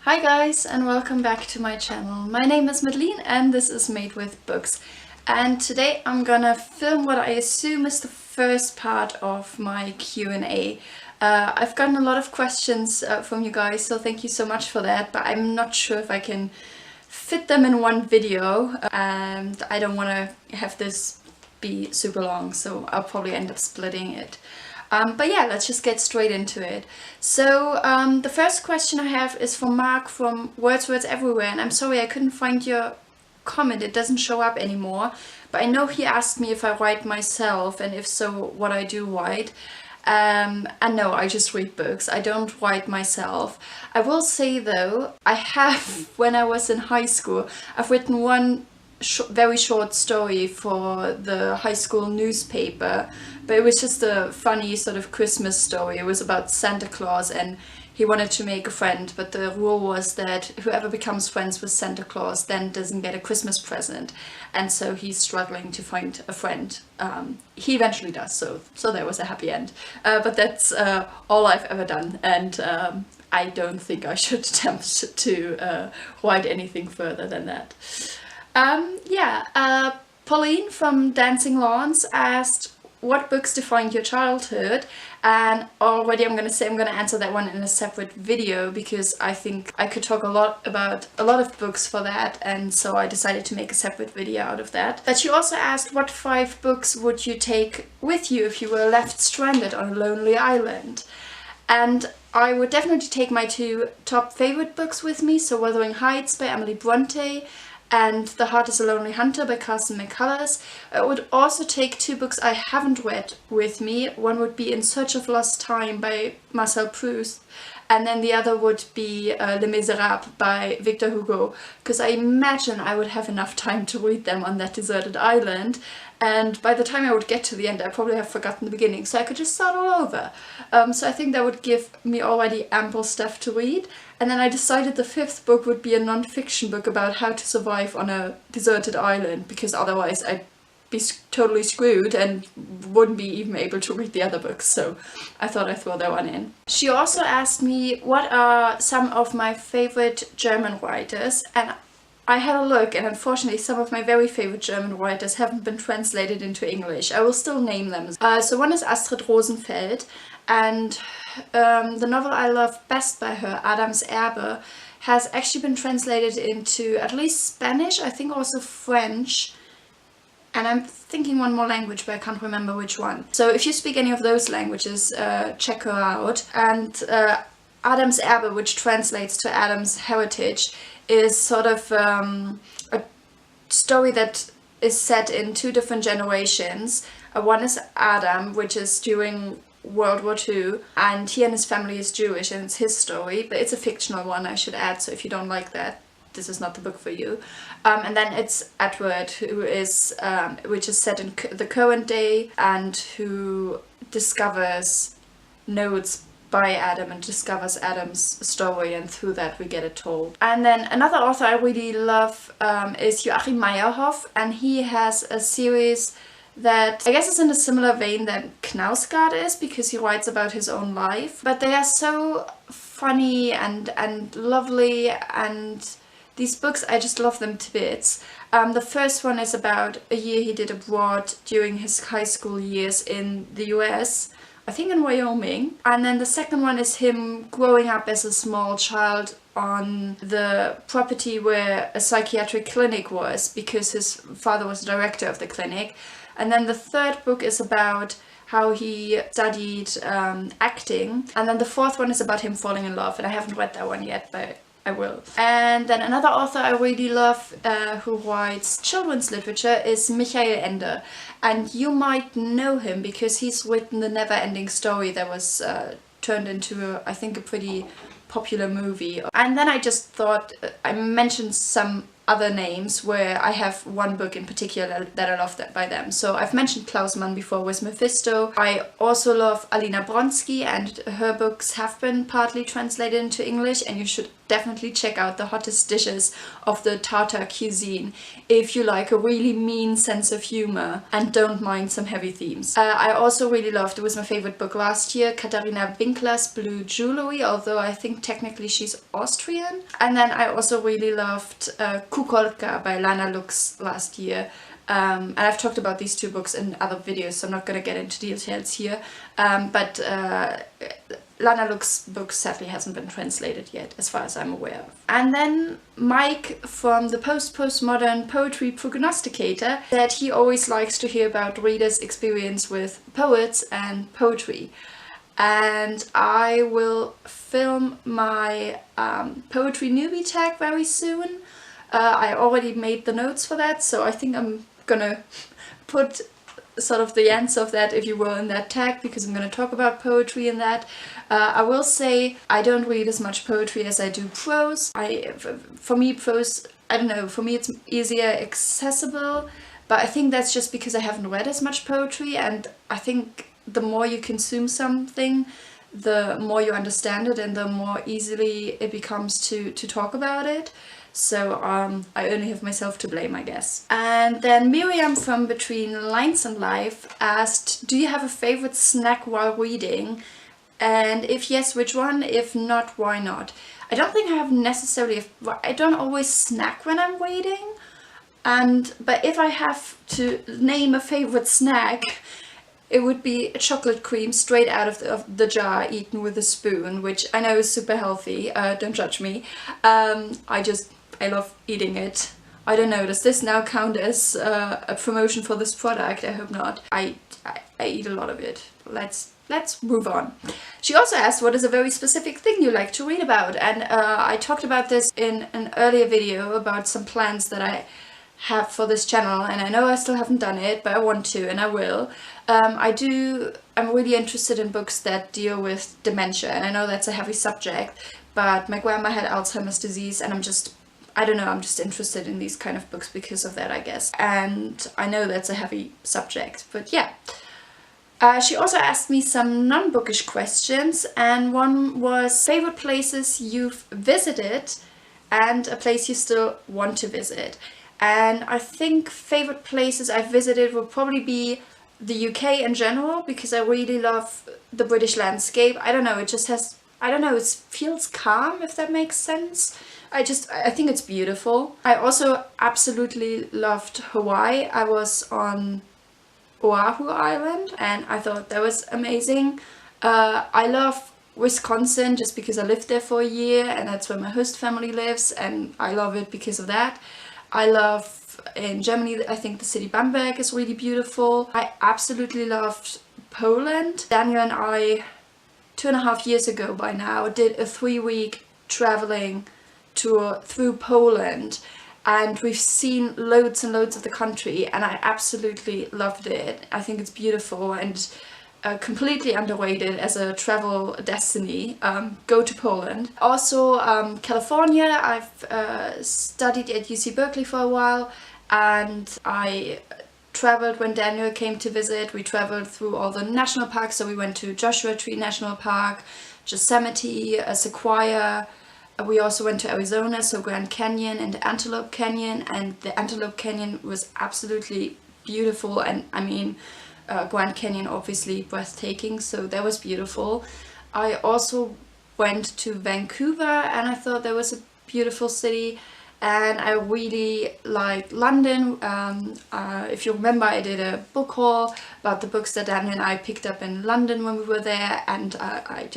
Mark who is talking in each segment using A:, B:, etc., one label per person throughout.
A: Hi guys, and welcome back to my channel. My name is Madeline and this is Made with Books. And today I'm gonna film what I assume is the first part of my Q&A. I've gotten a lot of questions from you guys, so thank you so much for that, but I'm not sure if I can fit them in one video, and I don't want to have this be super long, so I'll probably end up splitting it. But yeah, let's just get straight into it. So the first question I have is from Mark from Words Everywhere, and I'm sorry I couldn't find your comment, it doesn't show up anymore, but I know he asked me if I write myself, and if so, what I do write. And no, I just read books. I don't write myself. I will say though, I have, when I was in high school, I've written one very short story for the high school newspaper, but it was just a funny sort of Christmas story. It was about Santa Claus, and he wanted to make a friend, but the rule was that whoever becomes friends with Santa Claus then doesn't get a Christmas present, and so he's struggling to find a friend. He eventually does, so there was a happy end. But that's all I've ever done, and I don't think I should attempt to write anything further than that. Pauline from Dancing Lawns asked, what books defined your childhood? And already I'm going to say I'm going to answer that one in a separate video, because I think I could talk a lot about a lot of books for that, and so I decided to make a separate video out of that. But she also asked, what 5 books would you take with you if you were left stranded on a lonely island? And I would definitely take my 2 top favorite books with me, so Wuthering Heights by Emily Bronte and The Heart is a Lonely Hunter by Carson McCullers. I would also take 2 books I haven't read with me. One would be In Search of Lost Time by Marcel Proust, and then the other would be Les Miserables by Victor Hugo, because I imagine I would have enough time to read them on that deserted island, and by the time I would get to the end I probably have forgotten the beginning, so I could just start all over. So I think that would give me already ample stuff to read. And then I decided the 5th book would be a non-fiction book about how to survive on a deserted island, because otherwise I'd be totally screwed and wouldn't be even able to read the other books, so I thought I'd throw that one in. She also asked me what are some of my favorite German writers, and I had a look, and unfortunately some of my very favorite German writers haven't been translated into English. I will still name them. So one is Astrid Rosenfeld, and the novel I love best by her, Adam's Erbe, has actually been translated into at least Spanish, I think also French, and I'm thinking one more language, but I can't remember which one. So if you speak any of those languages, check her out. And Adam's Erbe, which translates to Adam's Heritage, is sort of a story that is set in 2 different generations. One is Adam, which is during World War II, and he and his family is Jewish, and it's his story, but it's a fictional one, I should add, so if you don't like that, this is not the book for you. And then it's Edward, who is which is set in the current day, and who discovers notes by Adam and discovers Adam's story, and through that we get it told. And then another author I really love is Joachim Meyerhoff, and he has a series that I guess is in a similar vein that Knausgaard is, because he writes about his own life, but they are so funny and lovely, and these books, I just love them to bits. The first one is about a year he did abroad during his high school years in the US, I think in Wyoming. And then the second one is him growing up as a small child on the property where a psychiatric clinic was, because his father was the director of the clinic. And then the third book is about how he studied acting. And then the 4th one is about him falling in love, and I haven't read that one yet, but I will. And then another author I really love who writes children's literature is Michael Ende. And you might know him because he's written The Never-Ending Story that was turned into, I think, a pretty popular movie. And then I just thought, I mentioned some other names where I have one book in particular that I love by them. So I've mentioned Klaus Mann before with Mephisto. I also love Alina Bronsky, and her books have been partly translated into English, and you should definitely check out The Hottest Dishes of the Tartar Cuisine if you like a really mean sense of humor and don't mind some heavy themes. I also really loved, it was my favorite book last year, Katharina Winkler's Blue Jewelry, although I think technically she's Austrian. And then I also really loved Kukolka by Lana Lux last year. And I've talked about these two books in other videos, so I'm not going to get into details here. But Lana Lux's book sadly hasn't been translated yet, as far as I'm aware of. And then Mike from the Postmodern Poetry Prognosticator said he always likes to hear about readers' experience with poets and poetry. And I will film my poetry newbie tag very soon. I already made the notes for that, so I think I'm gonna put sort of the answer of that, if you will, in that tag, because I'm gonna talk about poetry in that. I will say I don't read as much poetry as I do prose. For me, prose, I don't know, for me it's easier accessible, but I think that's just because I haven't read as much poetry, and I think the more you consume something, the more you understand it and the more easily it becomes to talk about it. So I only have myself to blame, I guess. And then Miriam from Between Lines and Life asked, do you have a favorite snack while reading? And if yes, which one? If not, why not? I don't think I have necessarily, I don't always snack when I'm reading. But if I have to name a favorite snack, it would be a chocolate cream straight out of the jar, eaten with a spoon, which I know is super healthy, don't judge me. I love eating it. I don't know, does this now count as a promotion for this product? I hope not. I eat a lot of it. Let's move on. She also asked, what is a very specific thing you like to read about? And I talked about this in an earlier video about some plans that I have for this channel, and I know I still haven't done it, but I want to, and I will. I'm really interested in books that deal with dementia, and I know that's a heavy subject, but my grandma had Alzheimer's disease, and I'm just interested in these kind of books because of that, I guess. And I know that's a heavy subject, but yeah. She also asked me some non-bookish questions, and one was favorite places you've visited and a place you still want to visit. And I think favorite places I've visited would probably be the UK in general, because I really love the British landscape. I don't know, it just has, I don't know, it feels calm, if that makes sense. I think it's beautiful. I also absolutely loved Hawaii. I was on Oahu Island and I thought that was amazing. I love Wisconsin just because I lived there for a year and that's where my host family lives, and I love it because of that. I love, in Germany, I think the city Bamberg is really beautiful. I absolutely loved Poland. Daniel and I, 2.5 years ago by now, did a 3-week traveling tour through Poland, and we've seen loads and loads of the country, and I absolutely loved it. I think it's beautiful and completely underrated as a travel destiny. Go to Poland. Also California. I've studied at UC Berkeley for a while, and I traveled when Daniel came to visit. We traveled through all the national parks, so we went to Joshua Tree National Park, Yosemite, Sequoia. We also went to Arizona, so Grand Canyon and Antelope Canyon, and the Antelope Canyon was absolutely beautiful, and I mean Grand Canyon obviously breathtaking, so that was beautiful. I also went to Vancouver and I thought that was a beautiful city, and I really liked London. If you remember, I did a book haul about the books that Daniel and I picked up in London when we were there, and I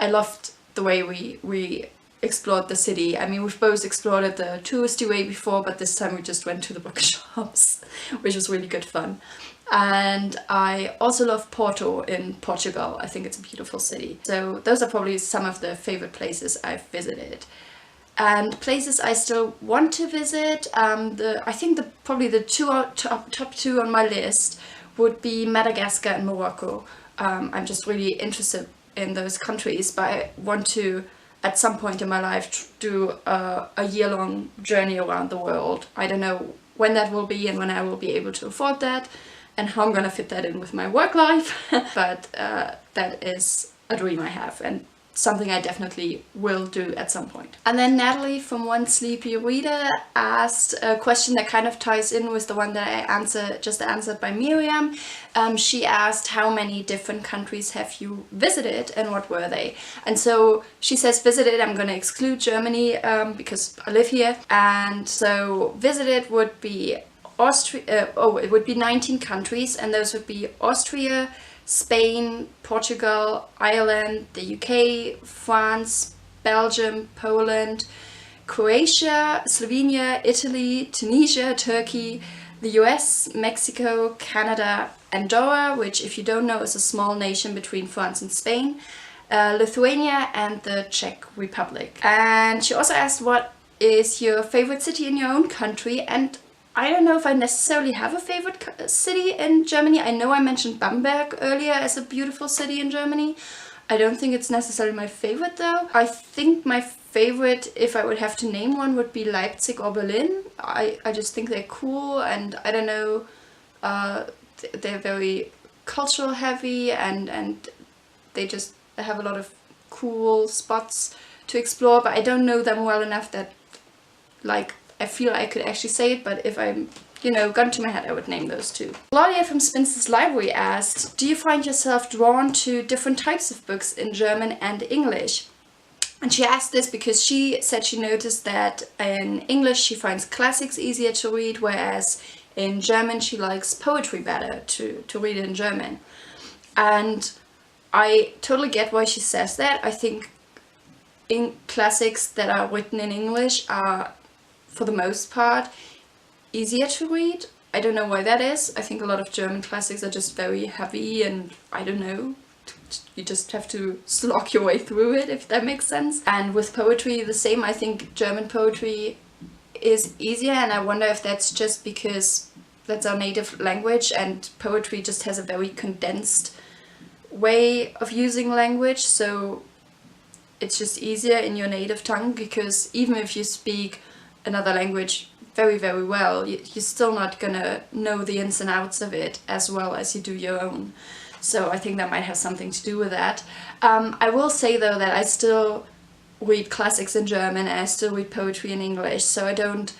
A: loved the way we explored the city. I mean, we've both explored it the touristy way before, but this time we just went to the bookshops, which was really good fun. And I also love Porto in Portugal. I think it's a beautiful city. So those are probably some of the favorite places I've visited. And places I still want to visit, I think probably the top two on my list would be Madagascar and Morocco. I'm just really interested in those countries, but I want to at some point in my life do a year-long journey around the world. I don't know when that will be and when I will be able to afford that and how I'm gonna fit that in with my work life, but that is a dream I have and something I definitely will do at some point. And then Natalie from One Sleepy Reader asked a question that kind of ties in with the one that I just answered by Miriam. She asked, how many different countries have you visited and what were they? And so she says visited, I'm going to exclude Germany because I live here. And so visited would be Austria, it would be 19 countries, and those would be Austria, Spain, Portugal, Ireland, the UK, France, Belgium, Poland, Croatia, Slovenia, Italy, Tunisia, Turkey, the US, Mexico, Canada, Andorra, which if you don't know is a small nation between France and Spain, Lithuania and the Czech Republic. And she also asked what is your favorite city in your own country, and I don't know if I necessarily have a favorite city in Germany. I know I mentioned Bamberg earlier as a beautiful city in Germany. I don't think it's necessarily my favorite though. I think my favorite, if I would have to name one, would be Leipzig or Berlin. I just think they're cool, and I don't know, they're very cultural heavy and they just have a lot of cool spots to explore, but I don't know them well enough that like I feel I could actually say it, but if I'm, gun to my head, I would name those two. Claudia from Spinster's Library asked, do you find yourself drawn to different types of books in German and English? And she asked this because she said she noticed that in English she finds classics easier to read, whereas in German she likes poetry better to read in German. And I totally get why she says that. I think classics that are written in English are, for the most part, easier to read. I don't know why that is. I think a lot of German classics are just very heavy and I don't know, you just have to slog your way through it, if that makes sense. And with poetry the same. I think German poetry is easier, and I wonder if that's just because that's our native language and poetry just has a very condensed way of using language, so it's just easier in your native tongue, because even if you speak another language very, very well, you're still not gonna know the ins and outs of it as well as you do your own. So I think that might have something to do with that. I will say though that I still read classics in German and I still read poetry in English, so I don't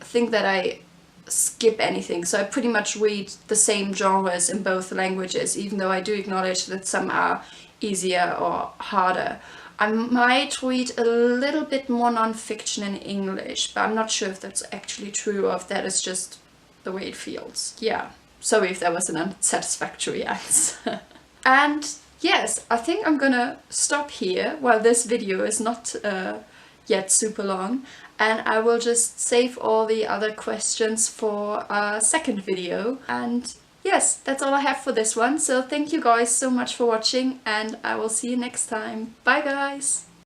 A: think that I skip anything. So I pretty much read the same genres in both languages, even though I do acknowledge that some are easier or harder. I might read a little bit more non-fiction in English, but I'm not sure if that's actually true or if that is just the way it feels. Yeah, sorry if that was an unsatisfactory answer. And yes, I think I'm gonna stop here while this video is not yet super long, and I will just save all the other questions for a second video. And yes, that's all I have for this one. So thank you guys so much for watching, and I will see you next time. Bye guys!